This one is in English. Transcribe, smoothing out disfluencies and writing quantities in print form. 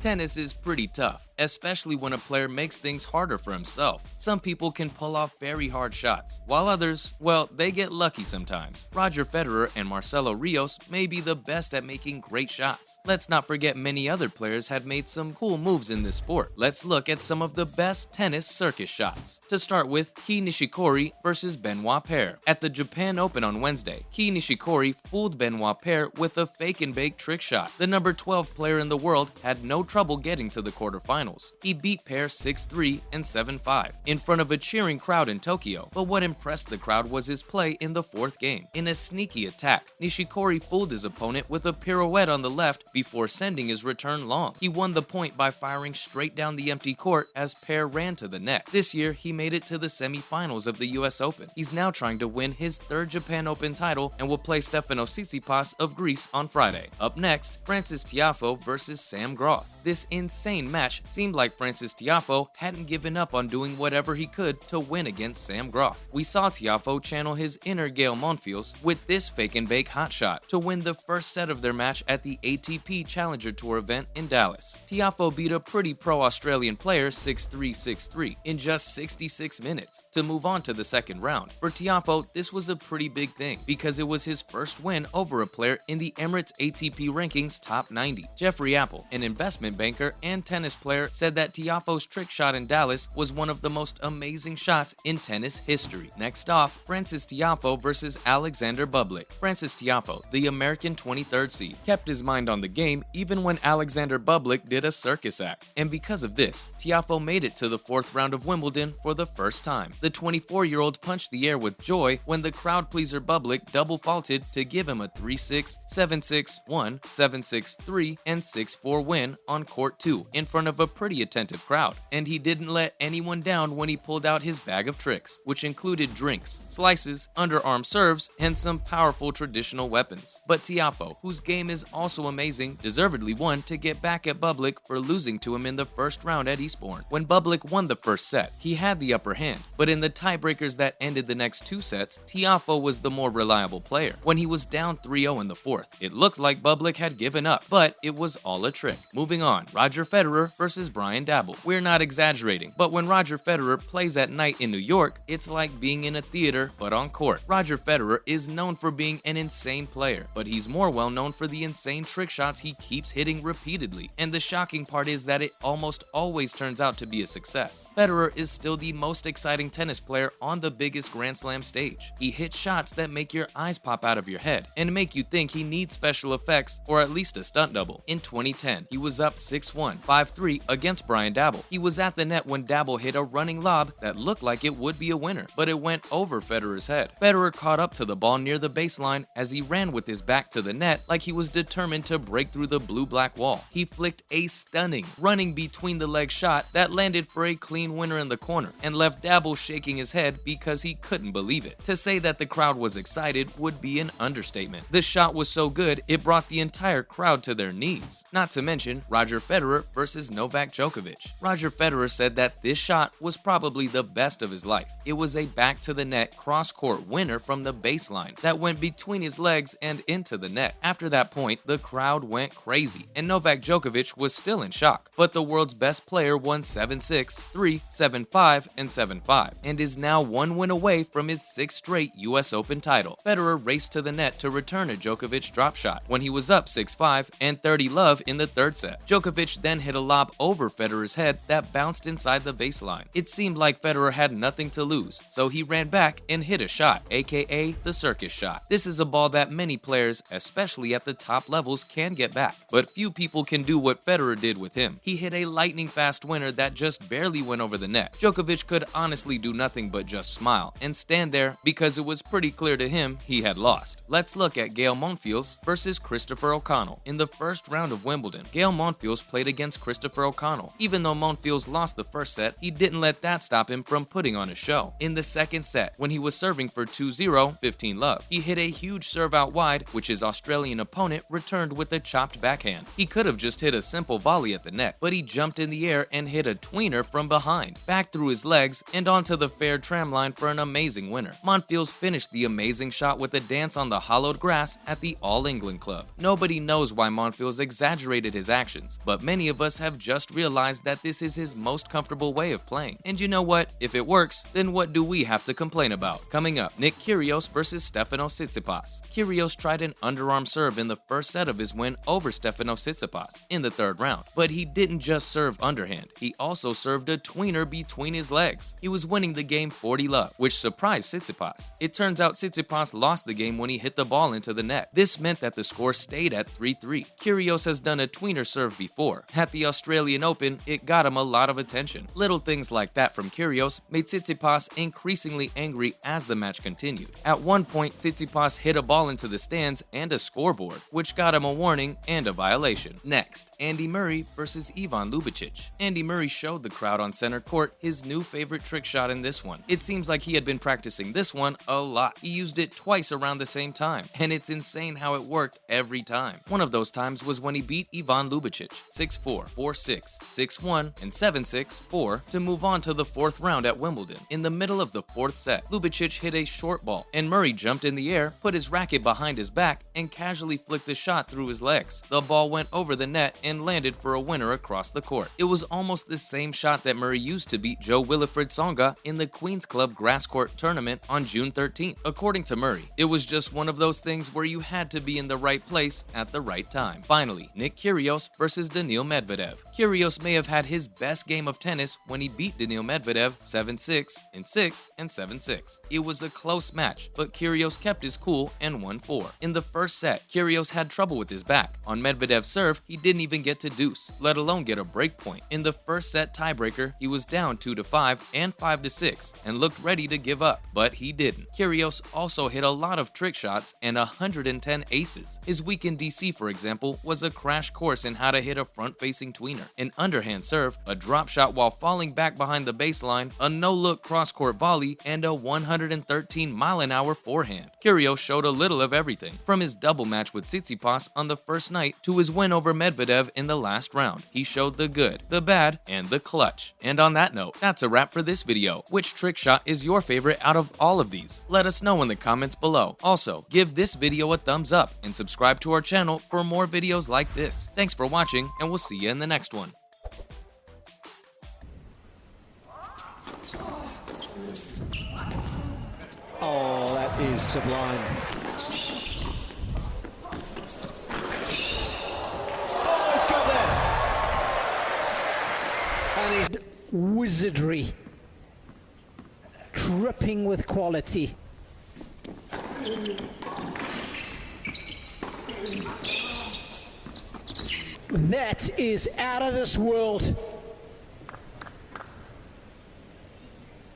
Tennis is pretty tough, especially when a player makes things harder for himself. Some people can pull off very hard shots, while others, well, they get lucky sometimes. Roger Federer and Marcelo Rios may be the best at making great shots. Let's not forget many other players had made some cool moves in this sport. Let's look at some of the best tennis circus shots. To start with, Kei Nishikori versus Benoit Paire. At the Japan Open on Wednesday, Kei Nishikori fooled Benoit Paire with a fake and bake trick shot. The number 12 player in the world had no trouble getting to the quarterfinals. He beat Paire 6-3 and 7-5 in front of a cheering crowd in Tokyo, but what impressed the crowd was his play in the fourth game. In a sneaky attack, Nishikori fooled his opponent with a pirouette on the left before sending his return long. He won the point by firing straight down the empty court as Paire ran to the net. This year, he made it to the semi-finals of the US Open. He's now trying to win his third Japan Open title and will play Stefanos Tsitsipas of Greece on Friday. Up next, Frances Tiafoe versus Sam Groth. This insane match seemed like Frances Tiafoe hadn't given up on doing whatever he could to win against Sam Groth. We saw Tiafoe channel his inner Gael Monfils with this fake and bake hot shot to win the first set of their match at the ATP Challenger Tour event in Dallas. Tiafoe beat a pretty pro-Australian player 6-3, 6-3 in just 66 minutes to move on to the second round. For Tiafoe, this was a pretty big thing because it was his first win over a player in the Emirates ATP rankings top 90. Jeffrey Apple, an investment banker and tennis player, said that Tiafoe's trick shot in Dallas was one of the most amazing shots in tennis history. Next off, Frances Tiafoe versus Alexander Bublik. Frances Tiafoe, the American 23rd seed, kept his mind on the game even when Alexander Bublik did a circus act. And because of this, Tiafoe made it to the fourth round of Wimbledon for the first time. The 24-year-old punched the air with joy when the crowd pleaser Bublik double faulted to give him a 3-6, 7-6, 1, 7-6, 3, and 6-4 win on court 2 in front of a pretty attentive crowd. And he didn't let anyone down when he pulled out his bag of tricks, which included drinks, slices, underarm serves, and some powerful traditional weapons. But Tiafoe, whose game is also amazing, deservedly won to get back at Bublik for losing to him in the first round at Eastbourne. When Bublik won the first set, he had the upper hand, but in the tiebreakers that ended the next two sets, Tiafoe was the more reliable player. When he was down 3-0 in the fourth, it looked like Bublik had given up, but it was all a trick. Moving on, Roger Federer versus Brian Dabble. We're not exaggerating, but when Roger Federer plays at night in New York, it's like being in a theater but on court. Roger Federer is known for being an insane player, but he's more well known for the insane trick shots he keeps hitting repeatedly. And the shocking part is that it almost always turns out to be a success. Federer is still the most exciting tennis player on the biggest Grand Slam stage. He hits shots that make your eyes pop out of your head and make you think he needs special effects or at least a stunt double. In 2010, he was up 6-1, 5-3 against Brian Dabble. He was at the net when Dabble hit a running lob that looked like it would be a winner, but it went over Federer's head. Federer caught up to the ball near the baseline as he ran with his back to the net like he was determined to break through the blue-black wall. He flicked a stunning running between the leg shot that landed for a clean winner in the corner and left Dabble shaking his head because he couldn't believe it. To say that the crowd was excited would be an understatement. The shot was so good, it brought the entire crowd to their knees. Not to mention Roger Federer versus Novak Djokovic. Roger Federer said that this shot was probably the best of his life. It was a back-to-the-net cross-court winner from the baseline that went between his legs and into the net. After that point, the crowd went crazy, and Novak Djokovic was still in shock. But the world's best player won 7-6, 3, 7-5, and 7-5, and is now one win away from his sixth straight US Open title. Federer raced to the net to return a Djokovic drop shot when he was up 6-5 and 30-love in the third set. Djokovic then hit a lob over Federer's head that bounced inside the baseline. It seemed like Federer had nothing to lose, so he ran back and hit a shot, aka the circus shot. This is a ball that many players, especially at the top levels, can get back, but few people can do what Federer did with him. He hit a lightning-fast winner that just barely went over the net. Djokovic could honestly do nothing but just smile and stand there because it was pretty clear to him he had lost. Let's look at Gael Monfils versus Christopher O'Connell. In the first round of Wimbledon, Gael Monfils played against Christopher O'Connell. Even though Monfils lost the first set, he didn't let that stop him from putting on a show. In the second set, when he was serving for 2-0, 15-love, he hit a huge serve out wide, which his Australian opponent returned with a chopped backhand. He could have just hit a simple volley at the net, but he jumped in the air and hit a tweener from behind, back through his legs and onto the fair tramline for an amazing winner. Monfils finished the amazing shot with a dance on the hollowed grass at the All England Club. Nobody knows why Monfils exaggerated his actions. styles, but many of us have just realized that this is his most comfortable way of playing. And you know what? If it works, then what do we have to complain about? Coming up, Nick Kyrgios versus Stefanos Tsitsipas. Kyrgios tried an underarm serve in the first set of his win over Stefanos Tsitsipas in the third round, but he didn't just serve underhand, he also served a tweener between his legs. He was winning the game 40-love, which surprised Tsitsipas. It turns out Tsitsipas lost the game when he hit the ball into the net. This meant that the score stayed at 3-3. Kyrgios has done a tweener serve before. At the Australian Open, it got him a lot of attention. Little things like that from Kyrgios made Tsitsipas increasingly angry as the match continued. At one point, Tsitsipas hit a ball into the stands and a scoreboard, which got him a warning and a violation. Next, Andy Murray versus Ivan Lubicic. Andy Murray showed the crowd on center court his new favorite trick shot in this one. It seems like he had been practicing this one a lot. He used it twice around the same time, and it's insane how it worked every time. One of those times was when he beat Ivan Lubicic 6-4, 4-6, 6-1, and 7-6, 4 to move on to the fourth round at Wimbledon. In the middle of the fourth set, Lubicic hit a short ball, and Murray jumped in the air, put his racket behind his back, and casually flicked a shot through his legs. The ball went over the net and landed for a winner across the court. It was almost the same shot that Murray used to beat Jo-Wilfried Tsonga in the Queen's Club Grass Court Tournament on June 13th. According to Murray, it was just one of those things where you had to be in the right place at the right time. Finally, Nick Kyrgios versus Daniil Medvedev. Kyrgios may have had his best game of tennis when he beat Daniil Medvedev 7-6 in 6 and 7-6. It was a close match, but Kyrgios kept his cool and won 4. In the first set, Kyrgios had trouble with his back. On Medvedev's serve, he didn't even get to deuce, let alone get a break point. In the first set tiebreaker, he was down 2-5 and 5-6 and looked ready to give up, but he didn't. Kyrgios also hit a lot of trick shots and 110 aces. His week in DC, for example, was a crash course in how to hit a front-facing tweener, an underhand serve, a drop shot while falling back behind the baseline, a no-look cross-court volley, and a 113-mile-an-hour forehand. Kyrgios showed a little of everything, from his double match with Tsitsipas on the first night to his win over Medvedev in the last round. He showed the good, the bad, and the clutch. And on that note, that's a wrap for this video. Which trick shot is your favorite out of all of these? Let us know in the comments below. Also, give this video a thumbs up and subscribe to our channel for more videos like this. Thanks for watching, and we'll see you in the next one. Oh, that is sublime. Oh, it's got there. And he's wizardry. Dripping with quality. That is out of this world.